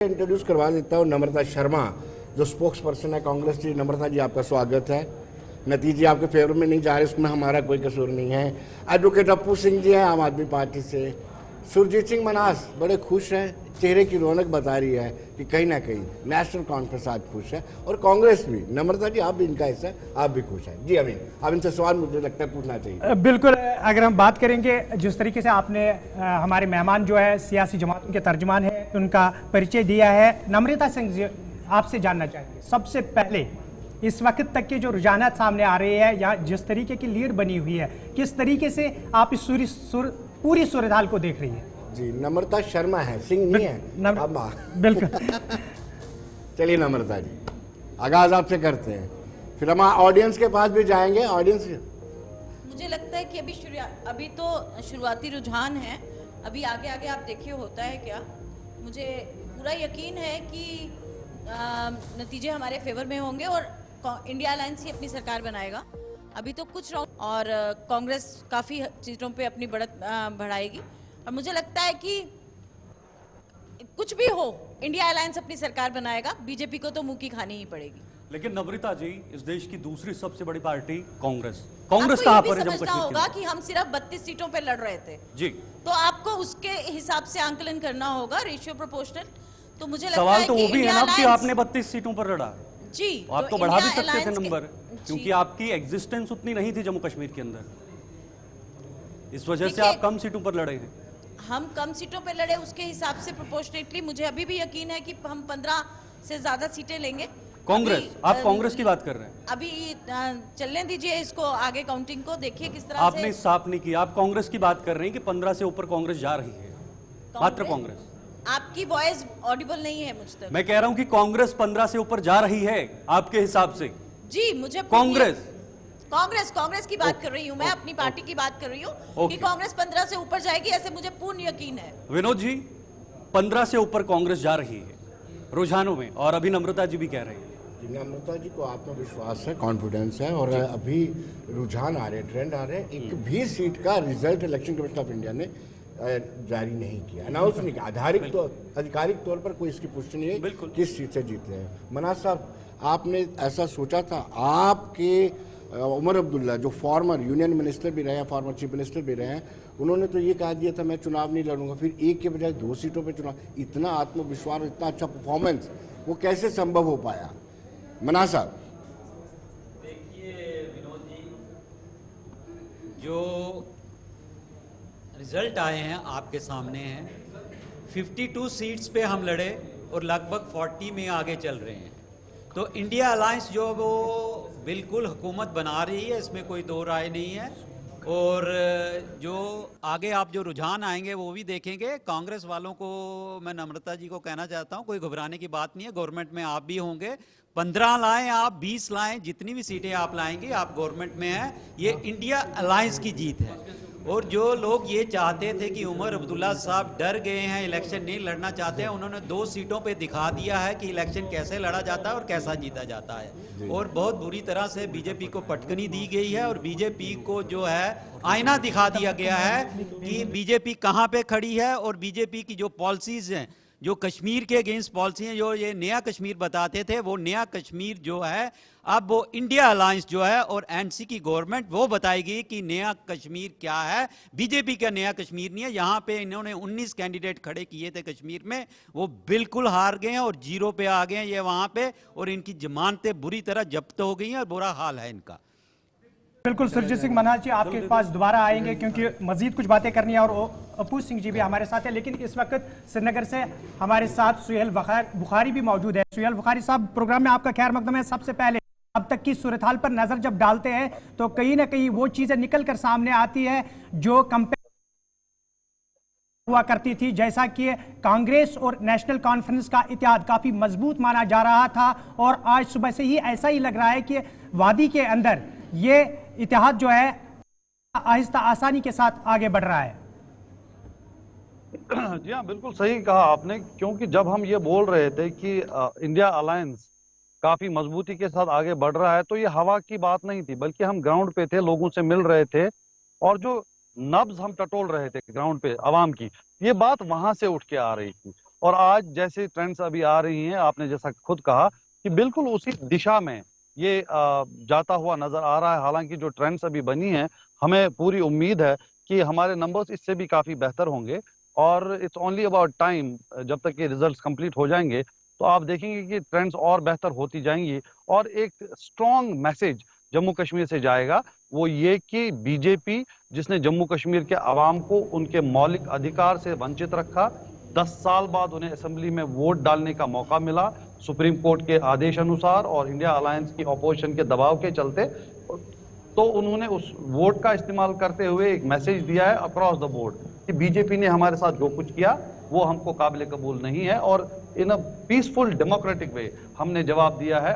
Introduce करवा देता हूँ नम्रता शर्मा, जो स्पोक्स पर्सन है कांग्रेस की। नम्रता जी, आपका स्वागत है। नतीजे आपके फेवर में नहीं जा रहे, उसमें हमारा कोई कसूर नहीं है। एडवोकेट अप्पू सिंह जी हैं आम आदमी पार्टी से। सुरजीत सिंह मनास बड़े खुश हैं, चेहरे की रौनक बता रही है कि कहीं ना कहीं नेशनल कॉन्फ्रेंस आज खुश है, और कांग्रेस भी। नम्रता जी, आप भी इनका हिस्सा है, आप भी खुश हैं। जी अमीन, अब इनसे सवाल मुझे लगता है पूछना चाहिए। बिल्कुल, अगर हम बात करेंगे जिस तरीके से आपने हमारे मेहमान जो है सियासी जमातों के तर्जमान है उनका परिचय दिया है, नम्रता सिंह जी आपसे जानना चाहेंगे सबसे पहले इस वक्त तक के जो रुझानात सामने आ रहे हैं या जिस तरीके की लीड बनी हुई है, किस तरीके से आप इस पूरी सूरत हाल को देख रही है? जी, नम्रता शर्मा है, सिंह नहीं है। बिल्कुल। चलिए नम्रता जी, आगाज आपसे करते हैं, फिर हम ऑडियंस के पास भी जाएंगे। ऑडियंस, मुझे लगता है कि अभी तो शुरुआती रुझान है, अभी आगे आगे आप देखिए होता है क्या। मुझे पूरा यकीन है कि नतीजे हमारे फेवर में होंगे और इंडिया अलायंस ही अपनी सरकार बनाएगा। अभी तो कुछ राउंड और कांग्रेस काफ़ी सीटों पे अपनी बढ़त बढ़ाएगी, और मुझे लगता है कि कुछ भी हो इंडिया अलायंस अपनी सरकार बनाएगा। बीजेपी को तो मुंह की खानी ही पड़ेगी। लेकिन नम्रता जी, इस देश की दूसरी सबसे बड़ी पार्टी कांग्रेस कहाँ पर है? समझना होगा कि हम सिर्फ 32 सीटों पे लड़ रहे थे जी, तो आपको उसके हिसाब से आंकलन करना होगा, रेशियो प्रोपोर्शनल। तो मुझे लगता सवाल है तो कि वो भी है ना कि Alliance, आपने 32 सीटों पर लड़ा जी, आप तो बढ़ा भी सकते थे नंबर, जी, क्योंकि आपकी एग्जिस्टेंस उतनी नहीं थी जम्मू कश्मीर के अंदर, इस वजह से आप कम सीटों पर लड़े हैं। हम कम सीटों पे लड़े, उसके हिसाब से प्रोपोर्शनेटली मुझे अभी भी यकीन है कि हम 15 से ज्यादा सीटें लेंगे। कांग्रेस, आप कांग्रेस की बात कर रहे हैं? अभी चलने दीजिए इसको, आगे काउंटिंग को देखिए किस तरह आपने साफ नहीं किया, आप कांग्रेस की बात कर रहे हैं कि 15 से ऊपर कांग्रेस जा रही है, मात्र कांग्रेस। आपकी वॉइस ऑडिबल नहीं है मुझ तक। मैं कह रहा हूं कि कांग्रेस 15 से ऊपर जा रही है आपके हिसाब से? जी, मुझे कांग्रेस की बात कर रही हूँ मैं, अपनी पार्टी की बात कर रही हूँ कि कांग्रेस 15 से ऊपर जाएगी, ऐसे मुझे पूर्ण यकीन है। विनोद जी, 15 से ऊपर कांग्रेस जा रही है रुझानों में, और अभी नम्रता जी भी कह रहे हैं। नम्रता जी को आत्मविश्वास है, कॉन्फिडेंस है, और अभी रुझान आ रहे हैं, ट्रेंड आ रहे हैं। एक भी सीट का result election commission of India ने जारी नहीं किया, अनाउंस नहीं किया। आधिकारिक तौर पर कोई इसकी पुष्टि नहीं है किस सीट से जीते हैं। मनाज साहब, आपने ऐसा सोचा था? आपके उमर अब्दुल्ला, जो फॉर्मर यूनियन मिनिस्टर भी रहे हैं, फॉर्मर चीफ मिनिस्टर भी रहे हैं, उन्होंने तो ये कहा दिया था मैं चुनाव नहीं लड़ूंगा, फिर एक के बजाय 2 सीटों पे चुनाव। इतना आत्मविश्वास, इतना अच्छा परफॉर्मेंस, वो कैसे संभव हो पाया? मना साहब, देखिए विनोद जी, जो रिजल्ट आए हैं आपके सामने हैं, 52 सीट्स पे हम लड़े और लगभग 40 में आगे चल रहे हैं। तो इंडिया अलायंस जो वो बिल्कुल हुकूमत बना रही है, इसमें कोई दो राय नहीं है। और जो आगे आप जो रुझान आएंगे वो भी देखेंगे। कांग्रेस वालों को मैं नम्रता जी को कहना चाहता हूं, कोई घबराने की बात नहीं है, गवर्नमेंट में आप भी होंगे। 15 लाएं आप, 20 लाएं, जितनी भी सीटें आप लाएंगे आप गवर्नमेंट में हैं। ये इंडिया अलायंस की जीत है। और जो लोग ये चाहते थे कि उमर अब्दुल्ला साहब डर गए हैं, इलेक्शन नहीं लड़ना चाहते हैं, उन्होंने 2 सीटों पे दिखा दिया है कि इलेक्शन कैसे लड़ा जाता है और कैसा जीता जाता है। और बहुत बुरी तरह से बीजेपी को पटकनी दी गई है, और बीजेपी को जो है आईना दिखा दिया गया है कि बीजेपी कहाँ पे खड़ी है। और बीजेपी की जो पॉलिसीज हैं, जो कश्मीर के अगेंस्ट पॉलिसी हैं, जो ये नया कश्मीर बताते थे, वो नया कश्मीर जो है अब वो इंडिया अलायंस जो है और एनसी की गवर्नमेंट वो बताएगी कि नया कश्मीर क्या है। बीजेपी का नया कश्मीर नहीं है। यहाँ पे इन्होंने 19 कैंडिडेट खड़े किए थे कश्मीर में, वो बिल्कुल हार गए हैं और 0 पे आ गए हैं ये वहां पे, और इनकी जमानतें बुरी तरह जब्त हो गई हैं और बुरा हाल है इनका। बिल्कुल, सुरजीत सिंह मनाज जी आपके पास दोबारा आएंगे क्योंकि मजीद कुछ बातें करनी है, और अप्पू सिंह जी भी हमारे साथ है। लेकिन इस वक्त श्रीनगर से हमारे साथ सुहेल बुखारी भी मौजूद है। सुहेल बुखारी साहब, प्रोग्राम में आपका खैर मकदम है। सबसे पहले अब तक की सूरत हाल पर नजर जब डालते हैं तो कहीं ना कहीं वो चीजें निकल कर सामने आती है जो कंपेयर हुआ करती थी, जैसा कि कांग्रेस और नेशनल कॉन्फ्रेंस का इत्तेहाद काफी मजबूत माना जा रहा था, और आज सुबह से ही ऐसा ही लग रहा है कि वादी के अंदर ये इत्तेहाद जो है आहिस्ता आसानी के साथ आगे बढ़ रहा है। जी हाँ, बिल्कुल सही कहा आपने, क्योंकि जब हम ये बोल रहे थे कि इंडिया अलायंस काफी मजबूती के साथ आगे बढ़ रहा है, तो ये हवा की बात नहीं थी, बल्कि हम ग्राउंड पे थे, लोगों से मिल रहे थे, और जो नब्ज हम टटोल रहे थे ग्राउंड पे आवाम की, ये बात वहां से उठ के आ रही थी। और आज जैसे ट्रेंड्स अभी आ रही हैं, आपने जैसा खुद कहा कि बिल्कुल उसी दिशा में ये जाता हुआ नजर आ रहा है। हालांकि जो ट्रेंड्स अभी बनी हैं, हमें पूरी उम्मीद है कि हमारे नंबर्स इससे भी काफी बेहतर होंगे और इट्स ओनली अबाउट टाइम। जब तक ये रिजल्ट्स कंप्लीट हो जाएंगे तो आप देखेंगे कि ट्रेंड्स और बेहतर होती जाएंगी और एक स्ट्रॉन्ग मैसेज जम्मू कश्मीर से जाएगा, वो ये कि बीजेपी जिसने जम्मू कश्मीर के अवाम को उनके मौलिक अधिकार से वंचित रखा, 10 साल बाद उन्हें असेंबली में वोट डालने का मौका मिला सुप्रीम कोर्ट के आदेश अनुसार और इंडिया अलायंस की ऑपोजिशन के दबाव के चलते, तो उन्होंने उस वोट का इस्तेमाल करते हुए एक मैसेज दिया है अक्रॉस द बोर्ड कि बीजेपी ने हमारे साथ जो कुछ किया वो हमको काबिल कबूल नहीं है और इन अ पीसफुल डेमोक्रेटिक वे हमने जवाब दिया है।